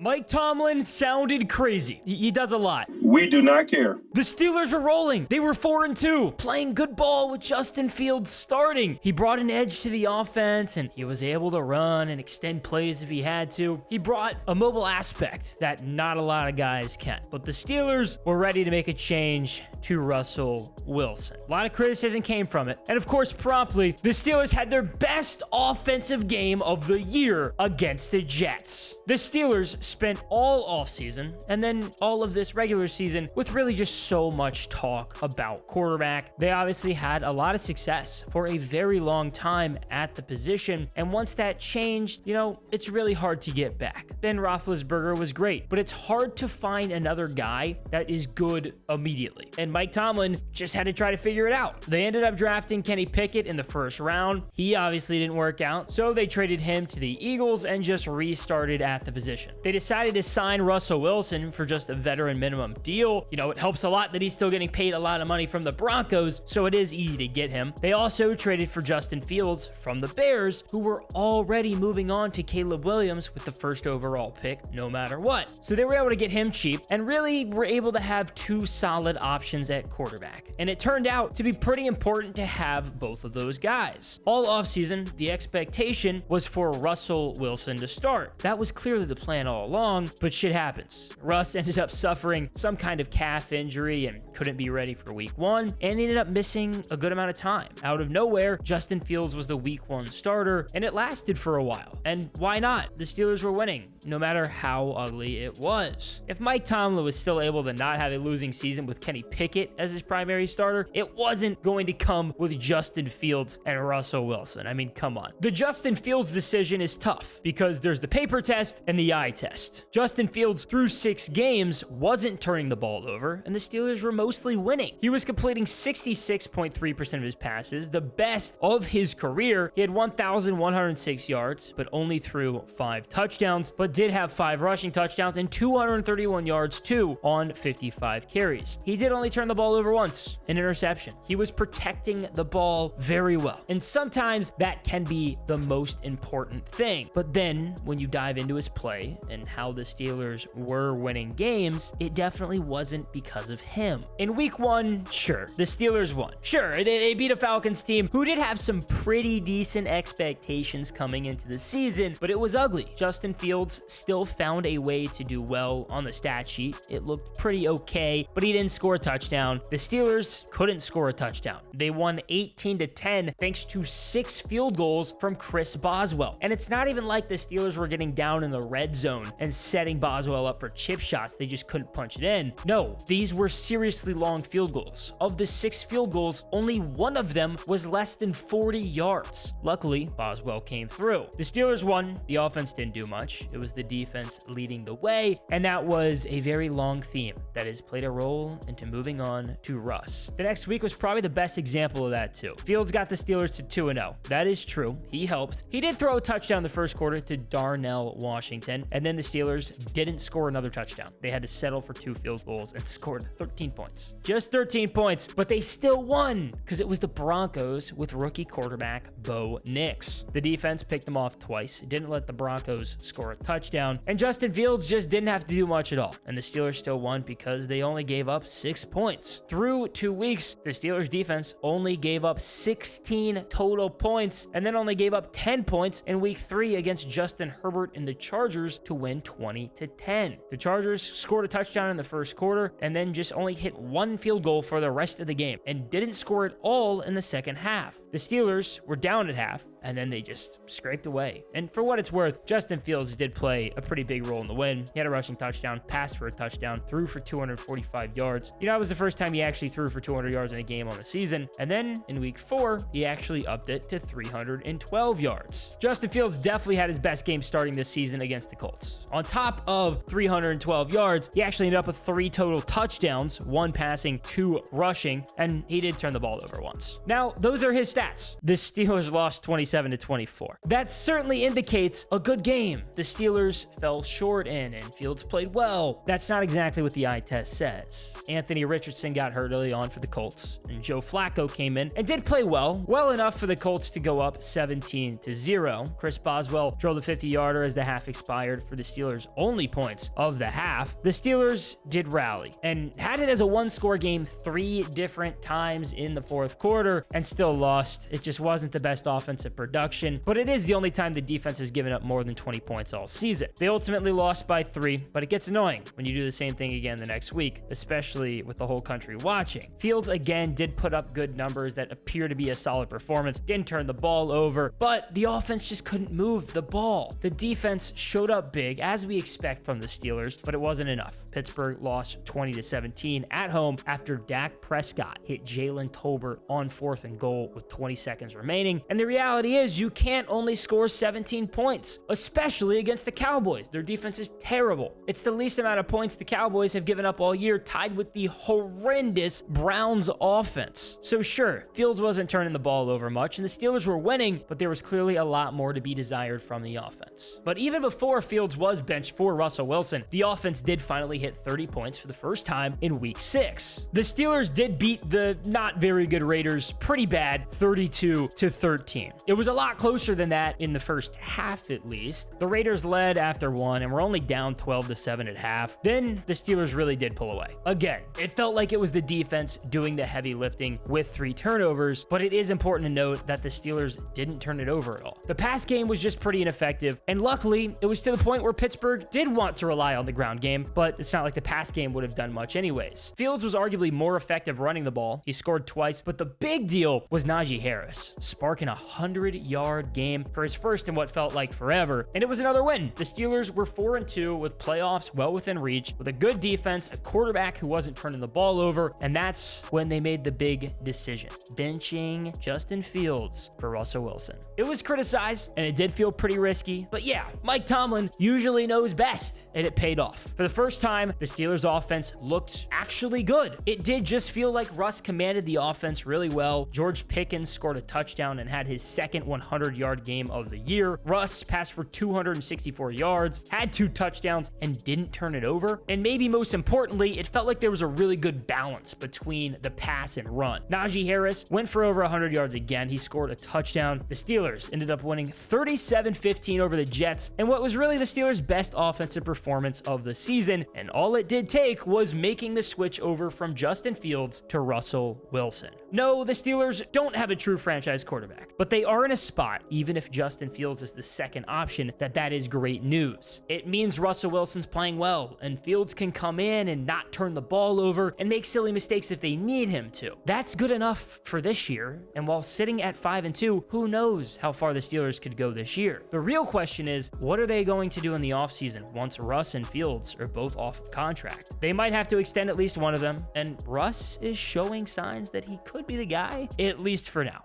Mike Tomlin sounded crazy. He does a lot. We do not care. The Steelers were rolling. They were 4-2, playing good ball with Justin Fields starting. He brought an edge to the offense, and he was able to run and extend plays if he had to. He brought a mobile aspect that not a lot of guys can. But the Steelers were ready to make a change to Russell Wilson. A lot of criticism came from it. And of course, promptly, the Steelers had their best offensive game of the year against the Jets. The Steelers spent all offseason and then all of this regular season with really just so much talk about quarterback. They obviously had a lot of success for a very long time at the position. And once that changed, it's really hard to get back. Ben Roethlisberger was great, but it's hard to find another guy that is good immediately. And Mike Tomlin just had to try to figure it out. They ended up drafting Kenny Pickett in the first round. He obviously didn't work out, so they traded him to the Eagles and just restarted at the position. They decided to sign Russell Wilson for just a veteran minimum deal. It helps a lot that he's still getting paid a lot of money from the Broncos, so it is easy to get him. They also traded for Justin Fields from the Bears, who were already moving on to Caleb Williams with the first overall pick, no matter what. So they were able to get him cheap and really were able to have two solid options at quarterback. And it turned out to be pretty important to have both of those guys. All offseason, the expectation was for Russell Wilson to start. That was clearly the plan all along, but shit happens. Russ ended up suffering some kind of calf injury and couldn't be ready for week 1 and ended up missing a good amount of time. Out of nowhere, Justin Fields was the week 1 starter, and it lasted for a while. And why not? The Steelers were winning, no matter how ugly it was. If Mike Tomlin was still able to not have a losing season with Kenny Pickett as his primary starter, it wasn't going to come with Justin Fields and Russell Wilson. I mean, come on. The Justin Fields decision is tough because there's the paper test and the eye test. Justin Fields, through 6 games, wasn't turning the ball over, and the Steelers were mostly winning. He was completing 66.3% of his passes, the best of his career. He had 1,106 yards, but only threw 5 touchdowns, but did have 5 rushing touchdowns and 231 yards too on 55 carries. He did only turn the ball over once, an interception. He was protecting the ball very well. And sometimes that can be the most important thing. But then when you dive into his play and how the Steelers were winning games, it definitely wasn't because of him. In week 1, sure, the Steelers won. Sure, they beat a Falcons team who did have some pretty decent expectations coming into the season, but it was ugly. Justin Fields still found a way to do well on the stat sheet. It looked pretty okay, but he didn't score a touchdown. The Steelers couldn't score a touchdown. They won 18-10 thanks to 6 field goals from Chris Boswell. And it's not even like the Steelers were getting down in the red zone and setting Boswell up for chip shots. They just couldn't punch it in. No, these were seriously long field goals. Of the 6 field goals, only one of them was less than 40 yards. Luckily, Boswell came through. The Steelers won. The offense didn't do much. It was the defense leading the way, and that was a very long theme that has played a role into moving on to Russ. The next week was probably the best example of that too. Fields got the Steelers to 2-0. That is true. He helped. He did throw a touchdown the first quarter to Darnell Washington, and then the Steelers didn't score another touchdown. They had to settle for 2 field goals and scored 13 points. Just 13 points, but they still won because it was the Broncos with rookie quarterback Bo Nix. The defense picked them off twice, didn't let the Broncos score a touchdown, and Justin Fields just didn't have to do much at all. And the Steelers still won because they only gave up 6 points. Through 2 weeks, the Steelers defense only gave up 16 total points and then only gave up 10 points in week 3 against Justin Herbert and the Chargers to win 20-10. The Chargers scored a touchdown in the first quarter and then just only hit 1 field goal for the rest of the game and didn't score at all in the second half. The Steelers were down at half and then they just scraped away. And for what it's worth, Justin Fields did play a pretty big role in the win. He had a rushing touchdown, passed for a touchdown, threw for 245 yards. It was the first time he actually threw for 200 yards in a game on the season. And then in week 4, he actually upped it to 312 yards. Justin Fields definitely had his best game starting this season against the Colts. On top of 312 yards, he actually ended up with 3 total touchdowns, 1 passing, 2 rushing, and he did turn the ball over once. Now, those are his stats. The Steelers lost 27 27-24. That certainly indicates a good game. The Steelers fell short in, and Fields played well. That's not exactly what the eye test says. Anthony Richardson got hurt early on for the Colts, and Joe Flacco came in and did play well enough for the Colts to go up 17-0. Chris Boswell drove the 50-yarder as the half expired for the Steelers' only points of the half. The Steelers did rally and had it as a one-score game 3 different times in the fourth quarter and still lost. It just wasn't the best offensive production, but it is the only time the defense has given up more than 20 points all season. They ultimately lost by 3, but it gets annoying when you do the same thing again the next week, especially with the whole country watching. Fields again did put up good numbers that appear to be a solid performance, didn't turn the ball over, but the offense just couldn't move the ball. The defense showed up big, as we expect from the Steelers, but it wasn't enough. Pittsburgh lost 20-17 at home after Dak Prescott hit Jalen Tolbert on 4th and goal with 20 seconds remaining. And the reality is you can't only score 17 points, especially against the Cowboys. Their defense is terrible. It's the least amount of points the Cowboys have given up all year, tied with the horrendous Browns offense. So sure, Fields wasn't turning the ball over much, and the Steelers were winning, but there was clearly a lot more to be desired from the offense. But even before Fields was benched for Russell Wilson, the offense did finally hit 30 points for the first time in week 6. The Steelers did beat the not very good Raiders pretty bad, 32-13. It was a lot closer than that in the first half, at least. The Raiders led after 1 and were only down 12-7 at half. Then the Steelers really did pull away. Again, it felt like it was the defense doing the heavy lifting with 3 turnovers, but it is important to note that the Steelers didn't turn it over at all. The pass game was just pretty ineffective, and luckily, it was to the point where Pittsburgh did want to rely on the ground game, but it's not like the pass game would have done much anyways. Fields was arguably more effective running the ball. He scored twice, but the big deal was Najee Harris, sparking a 100-yard game for his first in what felt like forever, and it was another win. The Steelers were 4-2 with playoffs well within reach, with a good defense, a quarterback who wasn't turning the ball over, and that's when they made the big decision, benching Justin Fields for Russell Wilson. It was criticized, and it did feel pretty risky, but yeah, Mike Tomlin usually knows best, and it paid off. For the first time, the Steelers' offense looked actually good. It did just feel like Russ commanded the offense really well. George Pickens scored a touchdown and had his second 100-yard game of the year. Russ passed for 264 yards, had 2 touchdowns, and didn't turn it over. And maybe most importantly, it felt like there was a really good balance between the pass and run. Najee Harris went for over 100 yards again. He scored a touchdown. The Steelers ended up winning 37-15 over the Jets, and what was really the Steelers' best offensive performance of the season, and all it did take was making the switch over from Justin Fields to Russell Wilson. No, the Steelers don't have a true franchise quarterback, but they are in a spot, even if Justin Fields is the second option, that is great news. It means Russell Wilson's playing well, and Fields can come in and not turn the ball over and make silly mistakes if they need him to. That's good enough for this year, and while sitting at 5-2, who knows how far the Steelers could go this year. The real question is, what are they going to do in the offseason once Russ and Fields are both off of contract? They might have to extend at least one of them, and Russ is showing signs that he could be the guy, at least for now.